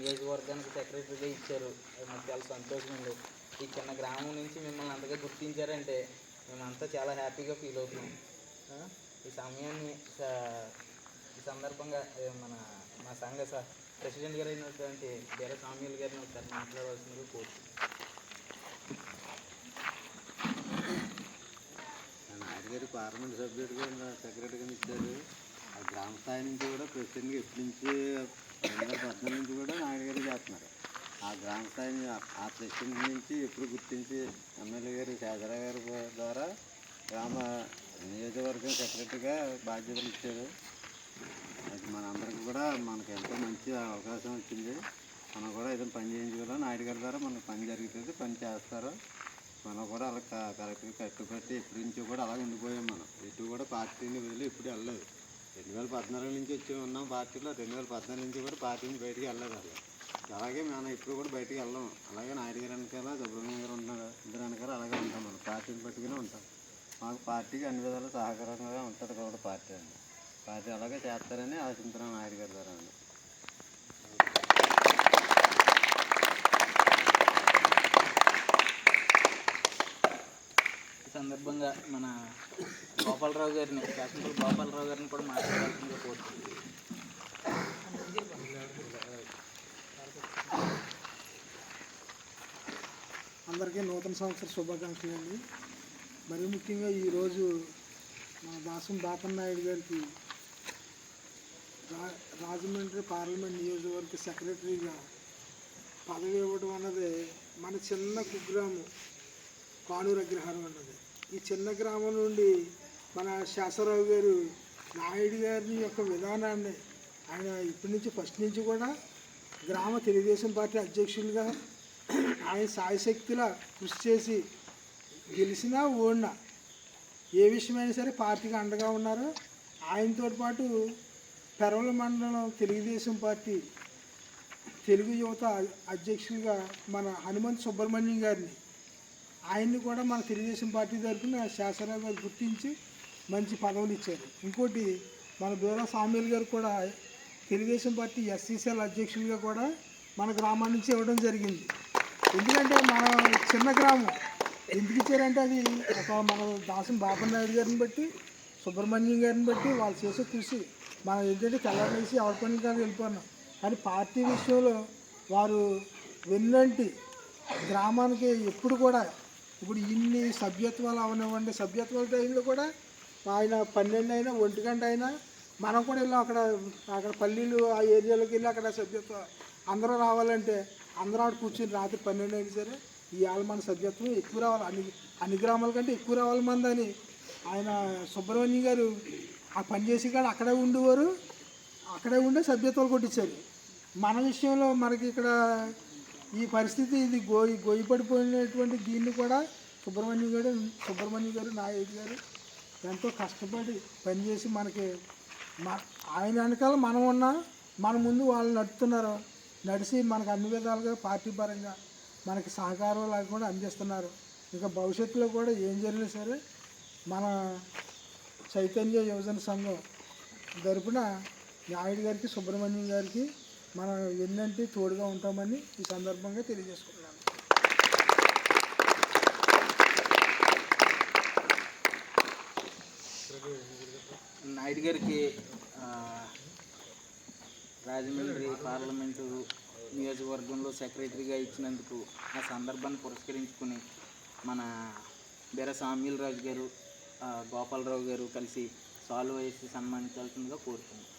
నియోజకవర్గానికి సెక్రటరీగా ఇచ్చారు. అది మాకు చాలా సంతోషం అండి. ఈ చిన్న గ్రామం నుంచి మిమ్మల్ని అంతగా గుర్తించారంటే మేమంతా చాలా హ్యాపీగా ఫీల్ అవుతున్నాం. ఈ సమయాన్ని ఈ సందర్భంగా మా సంఘ ప్రెసిడెంట్ గారు అయినటువంటి బీర సామ్యూల్ గారిని ఒకసారి మాట్లాడవలసిందిగా కోరుతున్నాం. నాయుడు గారు పార్లమెంట్ సభ్యుడిగా సెక్రటరీగా ఇచ్చారు. ఆ గ్రామ స్థాయి నుంచి కూడా ప్రెసిడెంట్గా ఎప్పటి నుంచి 2014 నుంచి కూడా నాయుడు గారు చేస్తున్నారు. ఆ గ్రామ స్థాయి ఆ ప్రెసిడెంట్ నుంచి ఎప్పుడు గుర్తించి ఎమ్మెల్యే గారు శాసరా గారి ద్వారా గ్రామ నియోజకవర్గం సెక్రటరీగా బాధ్యతలు ఇచ్చారు. అది మనందరికీ కూడా మనకు ఎంతో మంచి అవకాశం వచ్చింది. మనం కూడా ఏదైనా పని చేయించుకోవాలి. నాయుడు గారి ద్వారా మనకు పని జరుగుతుంది, పని చేస్తారు. మనం కూడా అలా కరెక్ట్గా కట్టుబట్టి ఎప్పటి నుంచో కూడా అలాగే ఉండిపోయాం. మనం ఎటు కూడా పార్టీని వదిలి ఎప్పుడు వెళ్ళలేదు. 2014 నుంచి వచ్చి ఉన్నాం పార్టీలో. 2014 నుంచి కూడా పార్టీ నుంచి బయటికి వెళ్ళలేదు. అలాగే మనం ఇప్పుడు కూడా బయటికి వెళ్ళాం. అలాగే నాయుడు గారు వెనకాల సుబ్రహ్మణ్యం గారు ఉంటున్నారు, ఇద్దరు వెనకాల అలాగే ఉంటాం. మనం పార్టీని పట్టుకునే ఉంటాం. మాకు పార్టీకి అన్ని విధాలు సహకారంగా ఉంటుంది కాబట్టి పార్టీ అలాగే చేస్తారని ఆశిస్తున్నాం నాయుడు గారి ద్వారా అండి. సందర్భంగా మన గోపాలరావు గారిని శాసనసభ్యులు గోపాలరావు గారిని కూడా మాట్లాడాల్సిందిగా కోరుతున్నాను. అందరికీ నూతన సంవత్సర శుభాకాంక్షలు అండి. మరీ ముఖ్యంగా ఈరోజు మా దాసం బాపన్న నాయుడు గారికి రాజమండ్రి పార్లమెంట్ నియోజకవర్గ సెక్రటరీగా పదవి ఇవ్వడం అన్నది మన చిన్న కుగ్రామం కానూరు అగ్రహారం అన్నది. ఈ చిన్న గ్రామం నుండి మన శాసరావు గారు నాయుడు గారి యొక్క విధానాన్ని ఆయన ఇప్పటి నుంచి ఫస్ట్ నుంచి కూడా గ్రామ తెలుగుదేశం పార్టీ అధ్యక్షులుగా ఆయన సాయశక్తిలా కృషి చేసి గెలిచినా ఓడినా ఏ విషయమైనా సరే పార్టీకి అండగా ఉన్నారు. ఆయనతో పాటు పెరవల మండలం తెలుగుదేశం పార్టీ తెలుగు యువత అధ్యక్షులుగా మన హనుమంత్ సుబ్రహ్మణ్యం గారిని ఆయన్ని కూడా మన తెలుగుదేశం పార్టీ తరఫున శాసనసభ గారు గుర్తించి మంచి పదవులు ఇచ్చారు. ఇంకోటి మన బీరా సామ్యూల్ గారు కూడా తెలుగుదేశం పార్టీ ఎస్సీసీఎల్ అధ్యక్షులుగా కూడా మన గ్రామం నుంచి ఇవ్వడం జరిగింది. ఎందుకంటే మన చిన్న గ్రామం ఎందుకు ఇచ్చారంటే అది ఒక మన దాసం బాపన్న నాయుడు గారిని బట్టి సుబ్రహ్మణ్యం గారిని బట్టి వాళ్ళు చేసే కృషి మనం ఏంటంటే తెల్లారేసి ఎవరి పని కానీ వెళ్ళిపోన్నాం. కానీ పార్టీ విషయంలో వారు వెన్నంటి గ్రామానికి ఎప్పుడు కూడా ఇప్పుడు ఇన్ని సభ్యత్వాలు అవనివ్వండి, సభ్యత్వాల టైంలో కూడా ఆయన 12 అయినా 1 గంట అయినా మనం కూడా వెళ్ళాం. అక్కడ పల్లీలు ఆ ఏరియాలోకి వెళ్ళి అక్కడ సభ్యత్వం అందరూ రావాలంటే అందరూ ఆడ కూర్చొని రాత్రి 12 అయినా సరే ఇవాళ మన సభ్యత్వం ఎక్కువ రావాలి, అన్ని గ్రామాల కంటే ఎక్కువ రావాలి మందని ఆయన సుబ్రహ్మణ్యం గారు ఆ పని చేసి కాడ అక్కడే ఉండేవారు. అక్కడే ఉండే సభ్యత్వాలు కొట్టించారు. మన విషయంలో మనకి ఇక్కడ ఈ పరిస్థితి ఇది గోయిపడిపోయినటువంటి దీన్ని కూడా సుబ్రహ్మణ్యం గారు నాయుడు గారు ఎంతో కష్టపడి పనిచేసి మనకి ఆయన వెనకాల మనం ఉన్నా మన ముందు వాళ్ళు నడుపుతున్నారు. నడిచి మనకు అన్ని విధాలుగా పార్టీ పరంగా మనకి సహకారం లేకుండా అందిస్తున్నారు. ఇంకా భవిష్యత్తులో కూడా ఏం జరిగినా సరే మన చైతన్య యువజన సంఘం తరపున నాయుడు గారికి సుబ్రహ్మణ్యం గారికి మనం ఎన్నంటే తోడుగా ఉంటామని ఈ సందర్భంగా తెలియజేసుకుంటున్నాను. నాయుడు గారికి రాజమండ్రి పార్లమెంటు నియోజకవర్గంలో సెక్రటరీగా ఇచ్చినందుకు ఆ సందర్భాన్ని పురస్కరించుకుని మన బీర సామ్యూల్ రాజు గారు గోపాలరావు గారు కలిసి సాల్వ్ వేసి సన్మానించాల్సిందిగా కోరుతున్నాం.